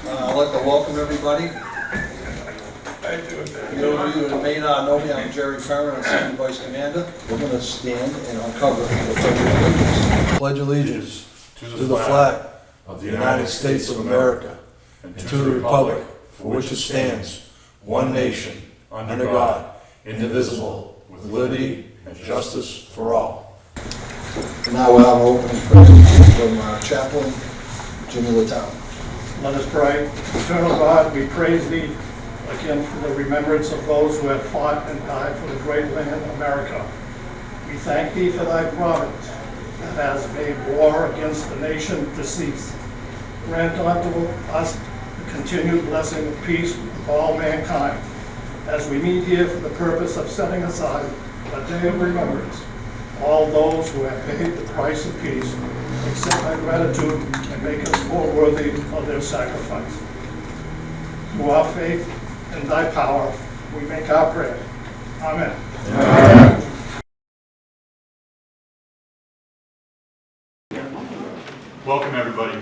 I'd like to welcome everybody. Those of you that may not know me, I'm Jerry Farron, I'm Senior Vice Commander. We're going to stand and uncover the Pledge of Allegiance to the flag of the United States of America and to the republic for which it stands, one nation, under God, indivisible, with liberty and justice for all. Now we'll have an opening from Chaplain Jimmy Latown. Let us pray. Eternal God, we praise Thee again for the remembrance of those who have fought and died for the great land America. We thank Thee for Thy providence that has made war against the nation to cease. Grant unto us the continued blessing of peace with all mankind, as we meet here for the purpose of setting aside a day of remembrance. All those who have paid the price of peace, accept thy gratitude and make us more worthy of their sacrifice. Through our faith and thy power, we make our prayer. Amen. Amen. Welcome, everybody.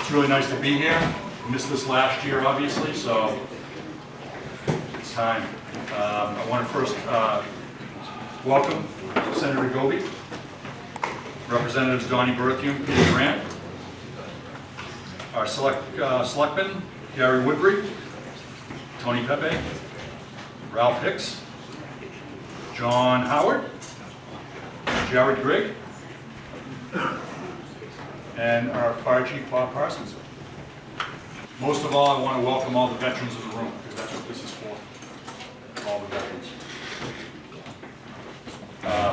It's really nice to be here. I missed this last year, obviously, so it's time. I want to first welcome Senator Goby, Representatives Donnie Berthium, Peter Grant, our selectmen, Gary Woodbury, Tony Pepe, Ralph Hicks, John Howard, Jared Grigg, and our Fire Chief Bob Parsons. Most of all, I want to welcome all the veterans in the room, because that's what this is for, all the veterans.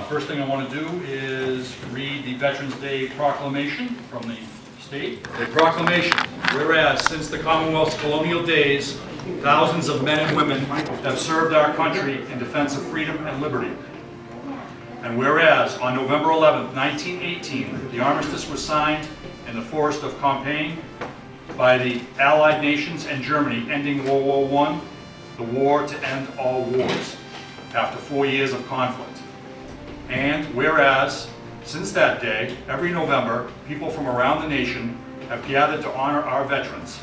First thing I want to do is read the Veterans Day proclamation from the state. The proclamation, whereas since the Commonwealth's colonial days, thousands of men and women have served our country in defense of freedom and liberty. And whereas on November 11, 1918, the armistice was signed in the forest of Compiègne by the Allied nations and Germany, ending World War I, the war to end all wars, after 4 years of conflict. And whereas, since that day, every November, people from around the nation have gathered to honor our veterans.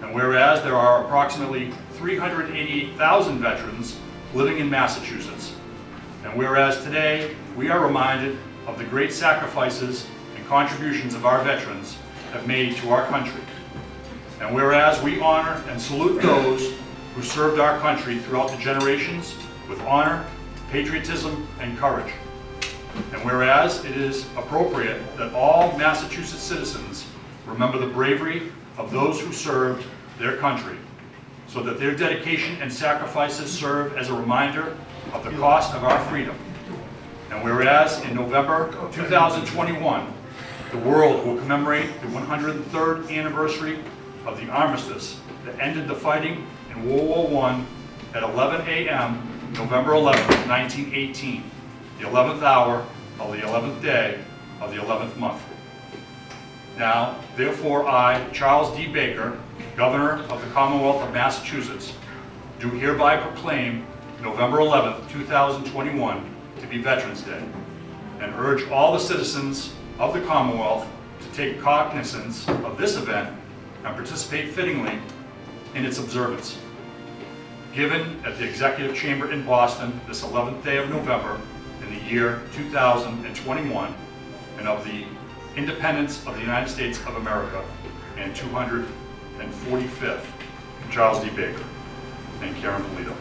And whereas there are approximately 388,000 veterans living in Massachusetts. And whereas today, we are reminded of the great sacrifices and contributions of our veterans have made to our country. And whereas we honor and salute those who served our country throughout the generations with honor, patriotism, and courage. And whereas it is appropriate that all Massachusetts citizens remember the bravery of those who served their country, so that their dedication and sacrifices serve as a reminder of the cost of our freedom. And whereas in November 2021, the world will commemorate the 103rd anniversary of the armistice that ended the fighting in World War I at 11 a.m. November 11, 1918, the 11th hour of the 11th day of the 11th month. Now, therefore, I, Charles D. Baker, Governor of the Commonwealth of Massachusetts, do hereby proclaim November 11, 2021 to be Veterans Day, and urge all the citizens of the Commonwealth to take cognizance of this event and participate fittingly in its observance. Given at the Executive Chamber in Boston this 11th day of November in the year 2021, and of the independence of the United States of America, and 245th, Charles D. Baker and Karen Polito.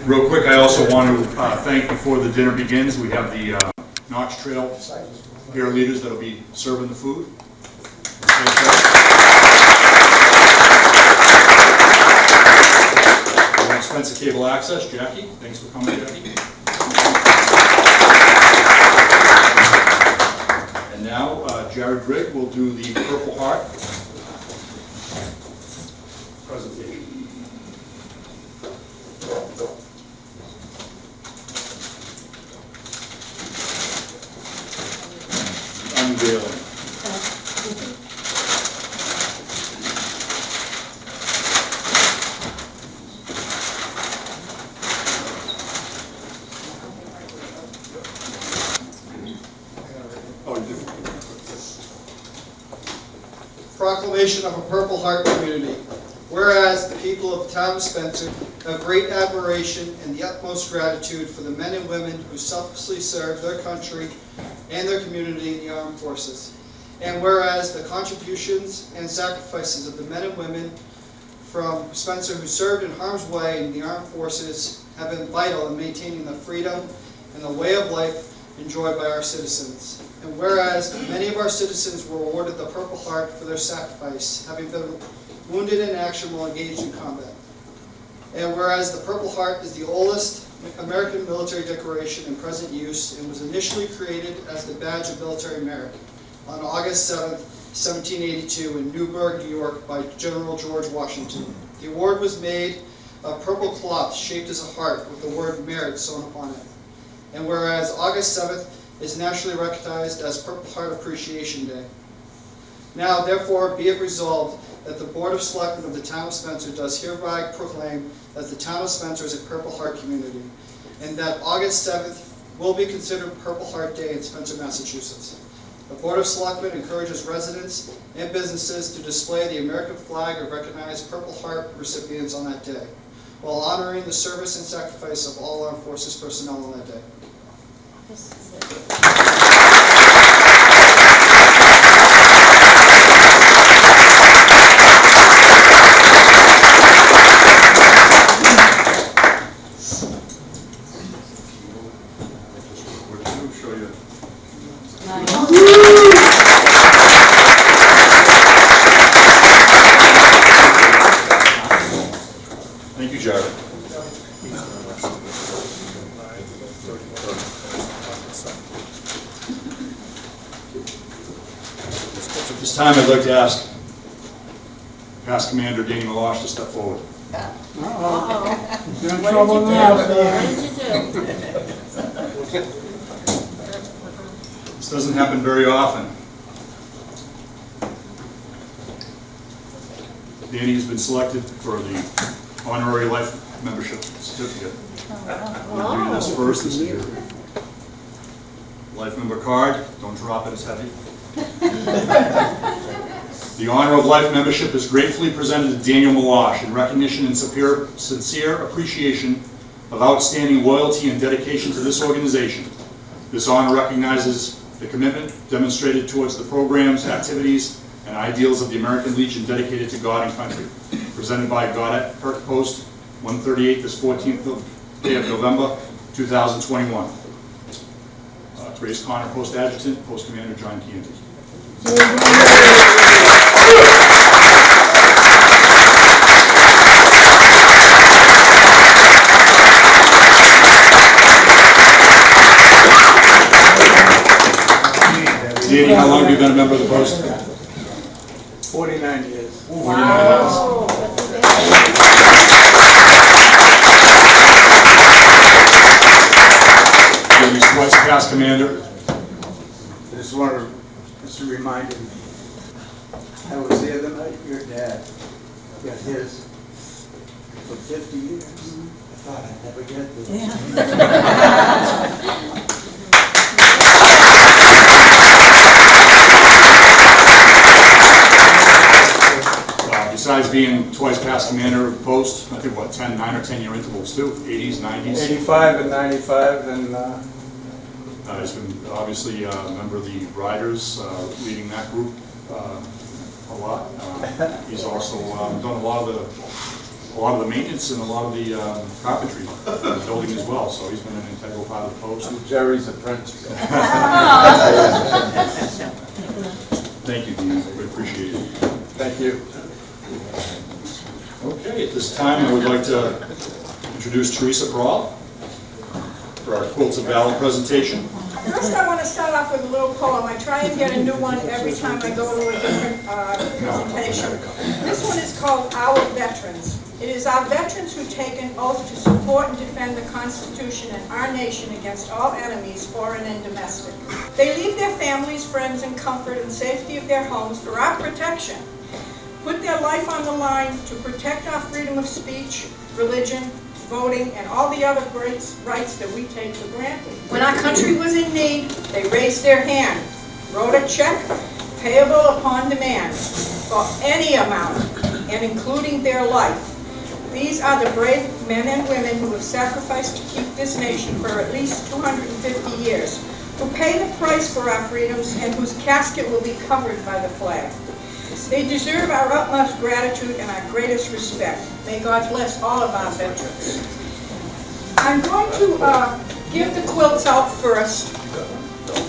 Real quick, I also want to thank, before the dinner begins, we have the Knox Trail peer leaders that will be serving the food. Expensive Cable Access, Jackie. Thanks for coming, Jackie. And now, Jared Grigg will do the Purple Heart presentation. Unveiling. proclamation of a Purple Heart community. Whereas the people of the town of Spencer have great admiration and the utmost gratitude for the men and women who selflessly serve their country and their community in the armed forces. And whereas the contributions and sacrifices of the men and women from Spencer who served in harm's way in the armed forces have been vital in maintaining the freedom and the way of life enjoyed by our citizens. And whereas many of our citizens were awarded the Purple Heart for their sacrifice, having been wounded in action while engaged in combat. And whereas the Purple Heart is the oldest American military decoration in present use and was initially created as the badge of military merit on August 7, 1782 in Newburgh, New York by General George Washington. The award was made of purple cloth shaped as a heart with the word merit sewn upon it. And whereas August 7th is nationally recognized as Purple Heart Appreciation Day. Now, therefore, be it resolved that the Board of Selectmen of the Town of Spencer does hereby proclaim that the Town of Spencer is a Purple Heart community, and that August 7th will be considered Purple Heart Day in Spencer, Massachusetts. The Board of Selectmen encourages residents and businesses to display the American flag or recognize Purple Heart recipients on that day, while honoring the service and sacrifice of all armed forces personnel on that day. Thank you, Jared. At this time, I'd like to ask Past Commander Danny Meloche to step forward. You're in trouble now, What Stan. did you do? This doesn't happen very often. Danny has been selected for the honorary life membership certificate. I'm going to do this first. This is your life member card. Don't drop it, it's heavy. The honor of life membership is gratefully presented to Daniel Meloche in recognition and sincere appreciation of outstanding loyalty and dedication to this organization. This honor recognizes the commitment demonstrated towards the programs, activities, and ideals of the American Legion dedicated to God and country. Presented by Gaudette-Kirk Post 138 this 14th day of November 2021. Grace Connor, Post Adjutant, Post Commander John Keanty. Danny, how long have you been a member of the post? 49 years. 49 years. Danny's twice past commander. Just wanted to remind him, I was there the night your dad got his for 50 years. I thought I'd never get this. Besides being twice past commander of the post, I think what, 9 or 10 year intervals too, 80s, 90s. 85 and 95, and He's been obviously a member of the Riders, leading that group a lot. He's also done a lot of the maintenance and a lot of the carpentry building as well. So he's been an integral part of the post. Jerry's a principal. Thank you, Dean. We appreciate it. Thank you. Okay, at this time I would like to introduce Teresa Brawl for our Quilts of Valor presentation. First, I want to start off with a little poem. I try and get a new one every time I go to a different presentation. This one is called Our Veterans. It is our veterans who take an oath to support and defend the Constitution and our nation against all enemies, foreign and domestic. They leave their families, friends, and comfort and safety of their homes for our protection. Put their life on the line to protect our freedom of speech, religion, voting, and all the other great rights that we take for granted. When our country was in need, they raised their hand, wrote a check, payable upon demand for any amount, and including their life. These are the brave men and women who have sacrificed to keep this nation for at least 250 years, who pay the price for our freedoms and whose casket will be covered by the flag. They deserve our utmost gratitude and our greatest respect. May God bless all of our veterans. I'm going to give the quilts out first,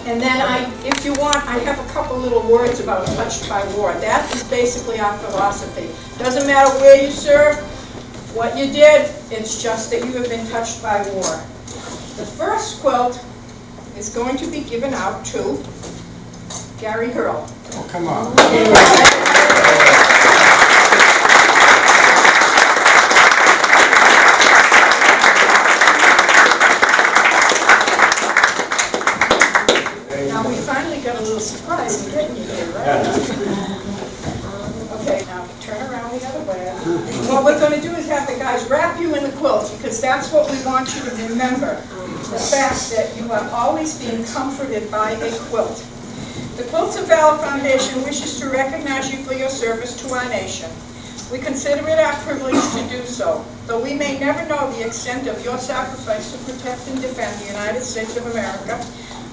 and then if you want, I have a couple little words about touched by war. That is basically our philosophy. Doesn't matter where you serve, what you did, it's just that you have been touched by war. The first quilt is going to be given out to Gary Hurl. Oh, come on. Now, we finally got a little surprise in getting you here, right? Okay, now turn around the other way. What we're going to do is have the guys wrap you in the quilt, because that's what we want you to remember. The fact that you have always been comforted by a quilt. The Quilts of Valor Foundation wishes to recognize you for your service to our nation. We consider it our privilege to do so, though we may never know the extent of your sacrifice to protect and defend the United States of America.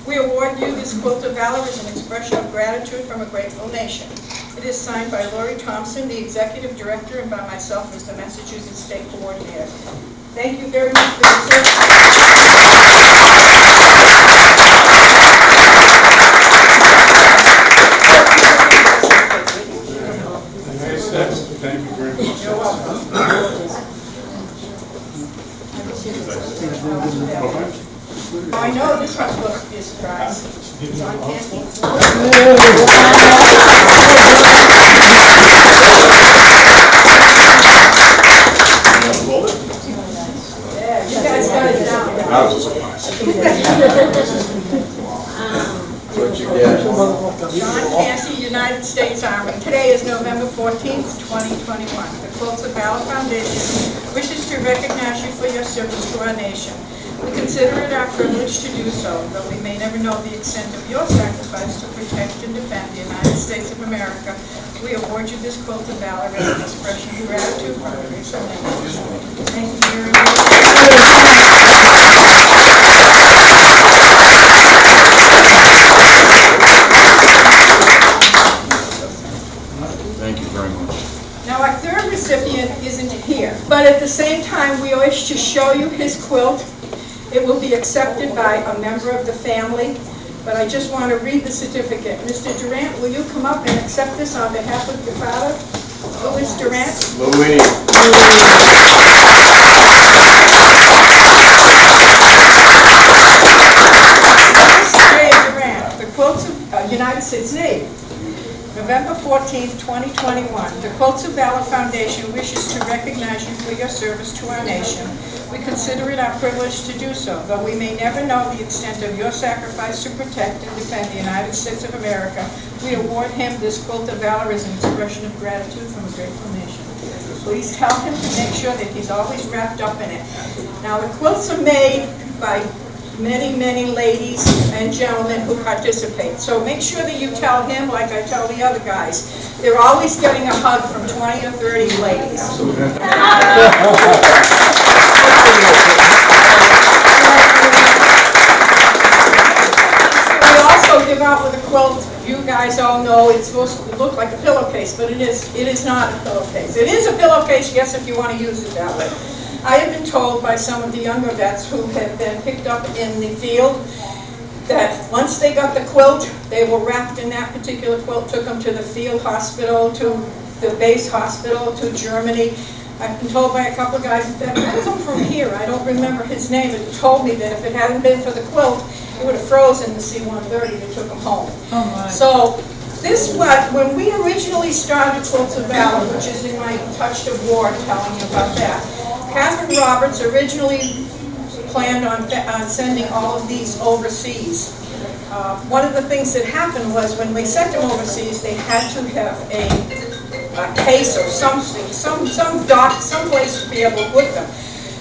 We award you this Quilt of Valor as an expression of gratitude from a grateful nation. It is signed by Lori Thompson, the Executive Director, and by myself as the Massachusetts State Coordinator. Thank you very much for your service. Thank you very much. You're welcome. I know this was supposed to be a surprise. John Canty. Yeah, you guys got it down. That was a surprise. What you get? John Canty, United States Army. Today is November 14th, 2021. The Quilts of Valor Foundation wishes to recognize you for your service to our nation. We consider it our privilege to do so, though we may never know the extent of your sacrifice to protect and defend the United States of America. We award you this Quilt of Valor as an expression of gratitude from the grateful nation. Thank you very much. Thank you very much. Now, our third recipient isn't here, but at the same time, we wish to show you his quilt. It will be accepted by a member of the family, but I just want to read the certificate. Mr. Durant, will you come up and accept this on behalf of your father, Louis Durant? Louis. Durant, the Quilts of United States Navy. November 14th, 2021. The Quilts of Valor Foundation wishes to recognize you for your service to our nation. We consider it our privilege to do so, though we may never know the extent of your sacrifice to protect and defend the United States of America. We award him this Quilt of Valor as an expression of gratitude from a grateful nation. Please tell him to make sure that he's always wrapped up in it. Now, the quilts are made by many, many ladies and gentlemen who participate. So make sure that you tell him, like I tell the other guys, they're always getting a hug from 20 or 30 ladies. We also give out with a quilt. You guys all know it's supposed to look like a pillowcase, but it is not a pillowcase. It is a pillowcase, yes, if you want to use it that way. I have been told by some of the younger vets who have been picked up in the field that once they got the quilt, they were wrapped in that particular quilt, took them to the field hospital, to the base hospital, to Germany. I've been told by a couple of guys, in fact, one of them from here, I don't remember his name, but told me that if it hadn't been for the quilt, it would have frozen the C-130 that took them home. Oh my. So this was, when we originally started Quilts of Valor, which is in my Touched of War, telling you about that, Catherine Roberts originally planned on sending all of these overseas. One of the things that happened was when we sent them overseas, they had to have a case or something, some place to be able to put them.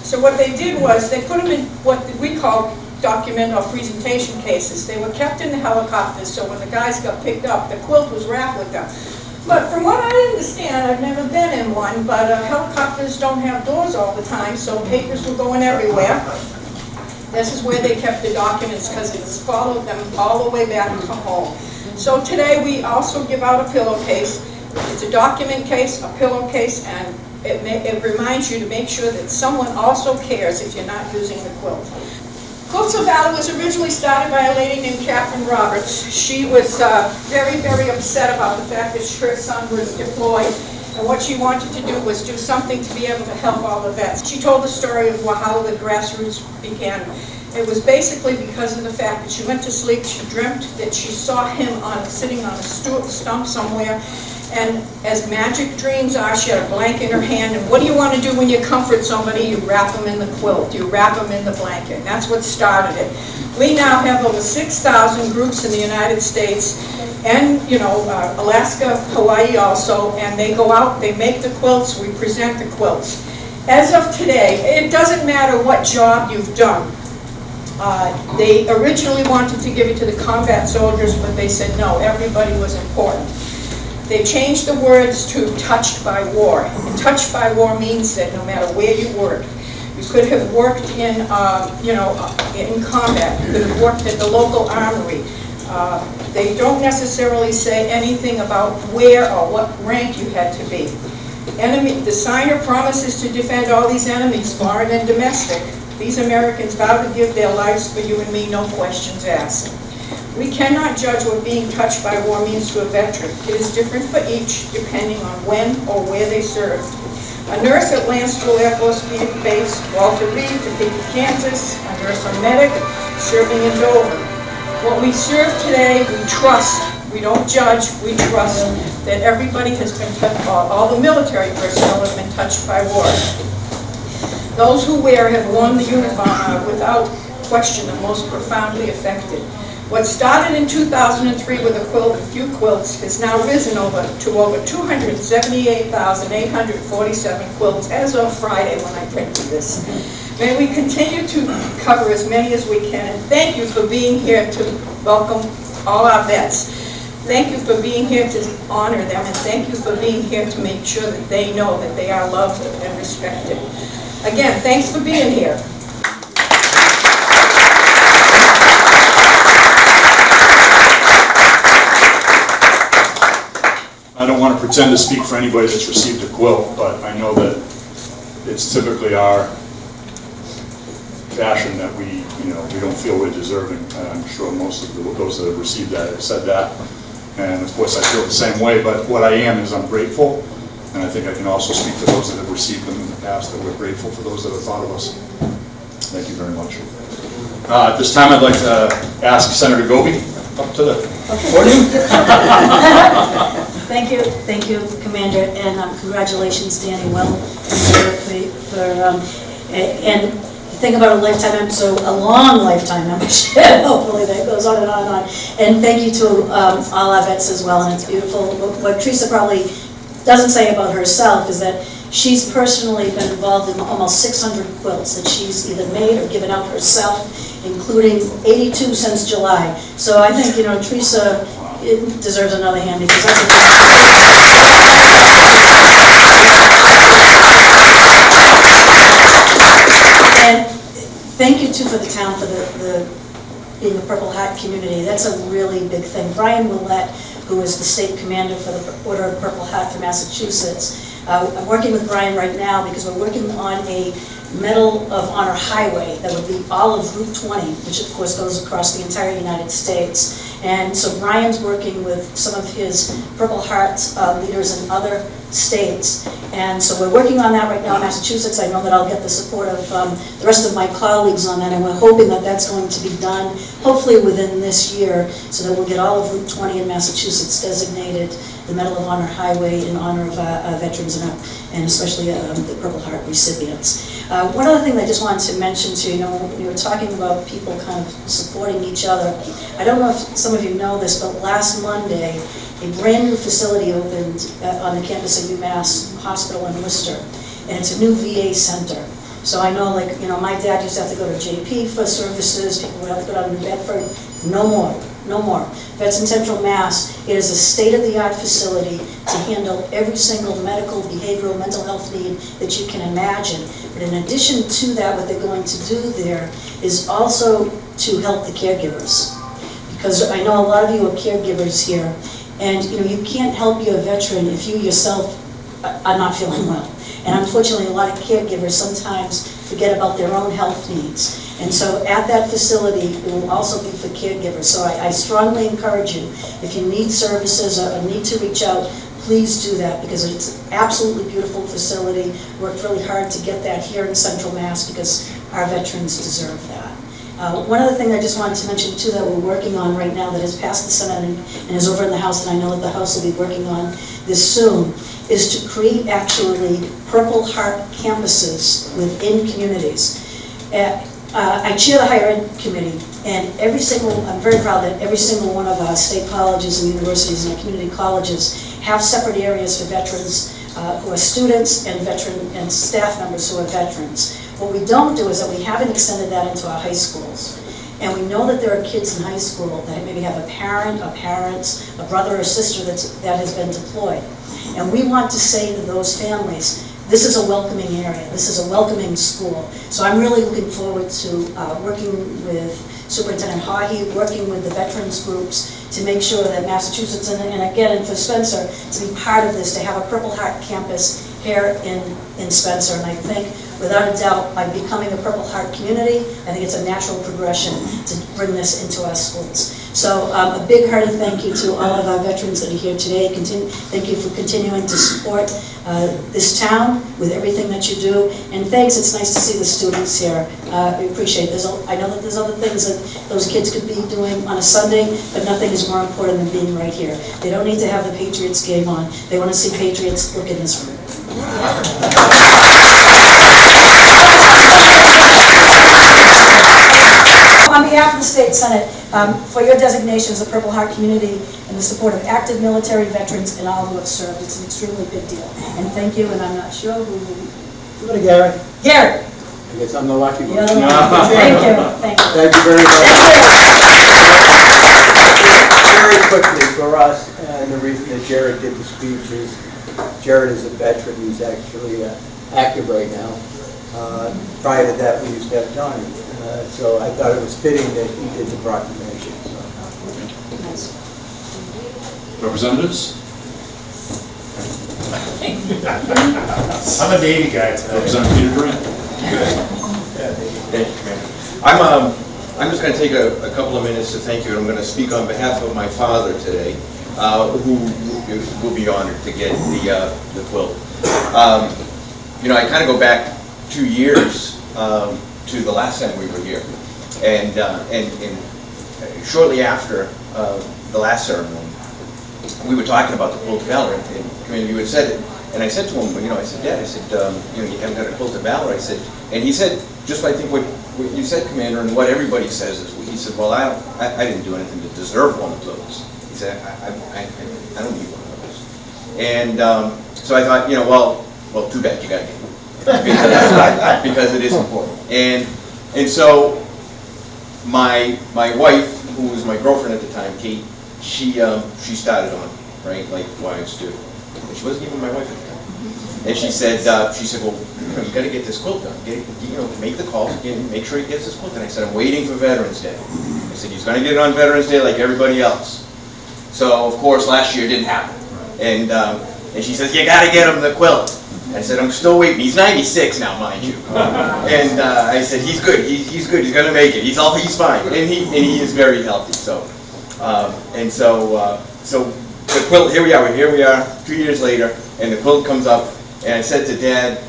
So what they did was they put them in what we call document or presentation cases. They were kept in the helicopters, so when the guys got picked up, the quilt was wrapped with them. But from what I understand, I've never been in one, but helicopters don't have doors all the time, so papers were going everywhere. This is where they kept the documents because it's followed them all the way back to home. So today we also give out a pillowcase. It's a document case, a pillowcase, and it reminds you to make sure that someone also cares if you're not using the quilt. Quilts of Valor was originally started by a lady named Catherine Roberts. She was very, very upset about the fact that her son was deployed, and what she wanted to do was do something to be able to help all the vets. She told the story of how the grassroots began. It was basically because of the fact that she went to sleep, she dreamt that she saw him sitting on a stump somewhere, and as magic dreams are, she had a blanket in her hand, and what do you want to do when you comfort somebody? You wrap them in the quilt, you wrap them in the blanket. That's what started it. We now have over 6,000 groups in the United States, and Alaska, Hawaii also, and they go out, they make the quilts, we present the quilts. As of today, it doesn't matter what job you've done. They originally wanted to give it to the combat soldiers, but they said no, everybody was important. They changed the words to touched by war. And touched by war means that no matter where you worked, you could have worked in, in combat. You could have worked at the local armory. They don't necessarily say anything about where or what rank you had to be. The signer promises to defend all these enemies, foreign and domestic. These Americans vow to give their lives for you and me, no questions asked. We cannot judge what being touched by war means to a veteran. It is different for each, depending on when or where they served. A nurse at Landstuhl Air Force Base, Walter Reed, Topeka, Kansas, a nurse or medic serving in Dover. What we serve today, we trust. We don't judge, we trust that everybody has been touched, all the military personnel have been touched by war. Those who wear have worn the uniform without question the most profoundly affected. What started in 2003 with a few quilts has now risen to over 278,847 quilts as of Friday when I printed this. May we continue to cover as many as we can, and thank you for being here to welcome all our vets. Thank you for being here to honor them, and thank you for being here to make sure that they know that they are loved and respected. Again, thanks for being here. I don't want to pretend to speak for anybody that's received a quilt, but I know that it's typically our fashion that we don't feel we're deserving. I'm sure most of those that have received that have said that. And of course I feel the same way, but what I am is I'm grateful, and I think I can also speak for those that have received them in the past, that we're grateful for those that have thought of us. Thank you very much. At this time I'd like to ask Senator Goby up to the podium. Thank you, Commander, and congratulations, Danny. Well, and think about a lifetime membership, so a long lifetime membership. Hopefully that goes on and on and on. And thank you to all our vets as well. And it's beautiful. What Teresa probably doesn't say about herself is that she's personally been involved in almost 600 quilts that she's either made or given out herself, including 82 since July. So I think Teresa. It deserves another hand because that's and thank you too for the town for being the Purple Hat community. That's a really big thing. Brian Willett, who is the state commander for the Order of Purple Hat for Massachusetts. I'm working with Brian right now because we're working on a Medal of Honor highway that would be all of Route 20, which of course goes across the entire United States. And so Brian's working with some of his Purple Heart leaders in other states. And so we're working on that right now in Massachusetts. I know that I'll get the support of the rest of my colleagues on that, and we're hoping that that's going to be done hopefully within this year, so that we'll get all of Route 20 in Massachusetts designated the Medal of Honor highway in honor of veterans and especially the Purple Heart recipients. One other thing that I just wanted to mention to you, when you were talking about people kind of supporting each other, I don't know if some of you know this, but last Monday, a brand new facility opened on the campus of UMass Hospital in Worcester, and it's a new VA center. So I know, like, you know, my dad used to have to go to JP for services, people would have to go down to New Bedford. No more, no more. Vets in Central Mass, it is a state-of-the-art facility to handle every single medical, behavioral, mental health need that you can imagine. But in addition to that, what they're going to do there is also to help the caregivers. Because I know a lot of you are caregivers here, and you know, you can't help your veteran if you yourself are not feeling well. And unfortunately, a lot of caregivers sometimes forget about their own health needs. And so at that facility, it will also be for caregivers. So I strongly encourage you, if you need services or need to reach out, please do that, because it's an absolutely beautiful facility. Worked really hard to get that here in Central Mass because our veterans deserve that. One other thing I just wanted to mention too that we're working on right now that has passed the Senate and is over in the House, and I know that the House will be working on this soon, is to create actually Purple Heart campuses within communities. I chair the higher ed committee, and I'm very proud that every single one of our state colleges and universities and our community colleges have separate areas for veterans who are students and veteran and staff members who are veterans. What we don't do is that we haven't extended that into our high schools. And we know that there are kids in high school that maybe have a parent, or parents, a brother or sister that has been deployed. And we want to say to those families, this is a welcoming area, this is a welcoming school. So I'm really looking forward to working with Superintendent Haughey, working with the veterans groups to make sure that Massachusetts, and again, and for Spencer, to be part of this, to have a Purple Heart campus here in Spencer. And I think, without a doubt, by becoming a Purple Heart community, I think it's a natural progression to bring this into our schools. So a big hearty thank you to all of our veterans that are here today. Thank you for continuing to support this town with everything that you do. And thanks, it's nice to see the students here. We appreciate it. I know that there's other things that those kids could be doing on a Sunday, but nothing is more important than being right here. They don't need to have the Patriots game on. They want to see Patriots look in this room. On behalf of the State Senate, for your designation as a Purple Heart community and the support of active military veterans and all who have served, it's an extremely big deal. And thank you, and I'm not sure who will... Go to Gary. Gary! I guess I'm the lucky one. You're the one. Thank you. Thank you. Thank you very much. Very quickly, for us, and the reason that Jared did the speech is, Jared is a veteran. He's actually active right now. Prior to that, we used to have Johnny. So I thought it was fitting that he did the proclamation. So. Representatives? I'm a Navy guy today. Representative Peter Durant. Thank you, Commander. I'm just going to take a couple of minutes to thank you, and I'm going to speak on behalf of my father today, who will be honored to get the quilt. You know, I kind of go back 2 years to the last time we were here, and shortly after the last ceremony, we were talking about the quilt of valor, and Commander, you had said it, and I said to him, you know, I said, Dad, I said, you know, you haven't got a quilt of valor. I said, and he said, just I think what you said, Commander, and what everybody says is, he said, well, I didn't do anything to deserve one of those. He said, I don't need one of those. And so I thought, you know, well, too bad you got to get one. Because it is important. And so my wife, who was my girlfriend at the time, Kate, she started on, right, like wives do. And she wasn't even my wife at the time. And she said, well, you know, you got to get this quilt done. You know, make the calls, make sure he gets this quilt done. I said, I'm waiting for Veterans Day. I said, he's going to get it on Veterans Day like everybody else. So of course last year it didn't happen. And she says, you got to get him the quilt. I said, I'm still waiting. He's 96 now, mind you. And I said, he's good. He's good. He's going to make it. He's fine. And he is very healthy. So, so the quilt. Here we are. 2 years later, and the quilt comes up. And I said to Dad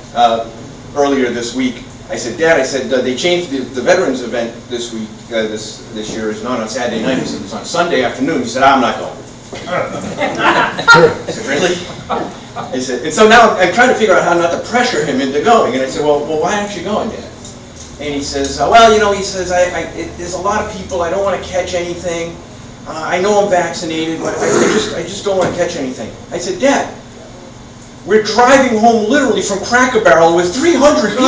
earlier this week, I said, Dad, I said they changed the veterans event this week. This year is not on Saturday night. He said it's on Sunday afternoon. He said, I'm not going. I said, really? I said, and so now I'm trying to figure out how not to pressure him into going. And I said, well, why aren't you going, Dad? And he says, well, you know, he says, there's a lot of people. I don't want to catch anything. I know I'm vaccinated, but I just don't want to catch anything. I said, Dad, we're driving home literally from Cracker Barrel with 300 people.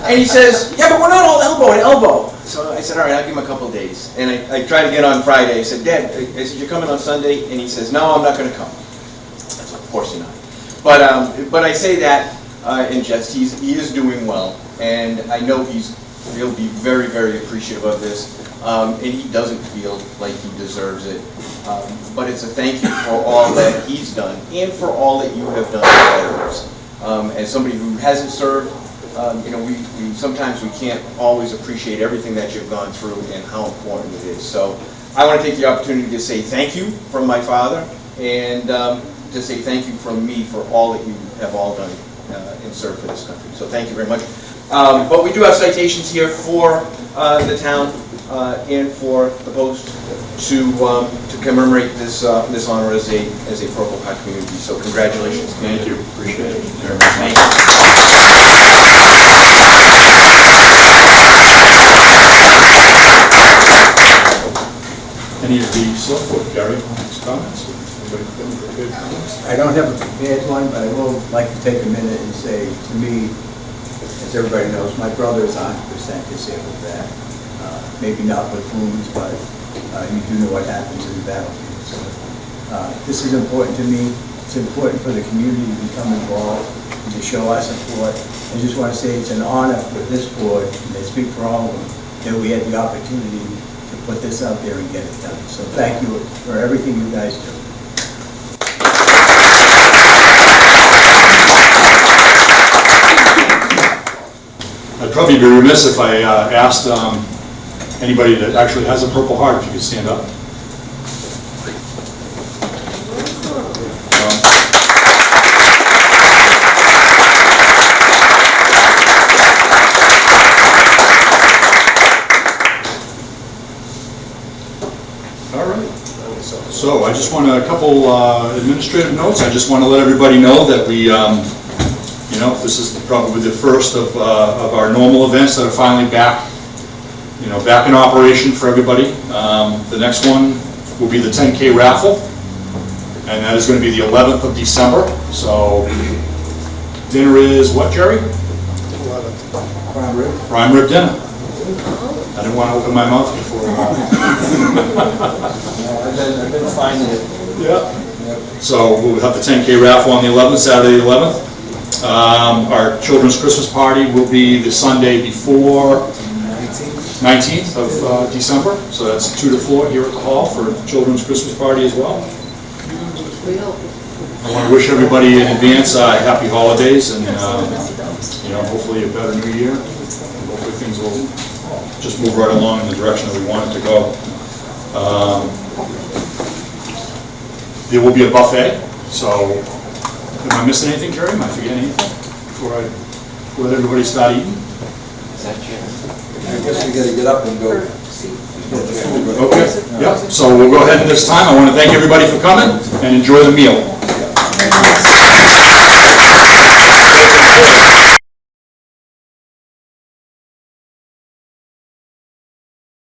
And he says, yeah, but we're not all elbow to elbow. So I said, all right, I'll give him a couple days. And I tried again on Friday. I said, Dad, I said, you're coming on Sunday? And he says, no, I'm not going to come. I said, of course you're not. But I say that in jest. He is doing well, and I know he'll be very, very appreciative of this. And he doesn't feel like he deserves it. But it's a thank you for all that he's done and for all that you have done for veterans. As somebody who hasn't served, you know, we sometimes we can't always appreciate everything that you've gone through and how important it is. So I want to take the opportunity to say thank you from my father, and to say thank you from me for all that you have all done and served for this country. So thank you very much. But we do have citations here for the town and for the post to commemorate this honor as a Purple Heart community. So congratulations. Thank you. Appreciate it very much. Thank you. Any of the select board, Gary, comments? Anybody prepared comments? I don't have a prepared one, but I will like to take a minute and say, to me, as everybody knows, my brother is 100% disabled there. Maybe not with wounds, but you do know what happens in the battlefield. So this is important to me. It's important for the community to become involved and to show our support. I just want to say it's an honor for this board, and I speak for all of them, that we had the opportunity to put this out there and get it done. So thank you for everything you guys do. I'd probably be remiss if I asked anybody that actually has a Purple Heart if you could stand up. All right. So I just want a couple administrative notes. I just want to let everybody know that we, you know, this is probably the first of our normal events that are finally back, you know, back in operation for everybody. The next one will be the 10K raffle, and that is going to be the 11th of December. So dinner is what, Jerry? Prime rib. Prime rib dinner. I didn't want to open my mouth before. I've been finding it. Yeah. So we'll have the 10K raffle on the 11th, Saturday the 11th. Our children's Christmas party will be the Sunday before 19th of December. So that's 2 to 4 here at the hall for children's Christmas party as well. I want to wish everybody in advance happy holidays, and you know, hopefully a better new year. Hopefully things will just move right along in the direction that we want it to go. There will be a buffet, so am I missing anything, Jerry? Am I forgetting anything before I let everybody start eating? I guess we gotta get up and go. Okay, yep, so we'll go ahead and this time. I want to thank everybody for coming and enjoy the meal.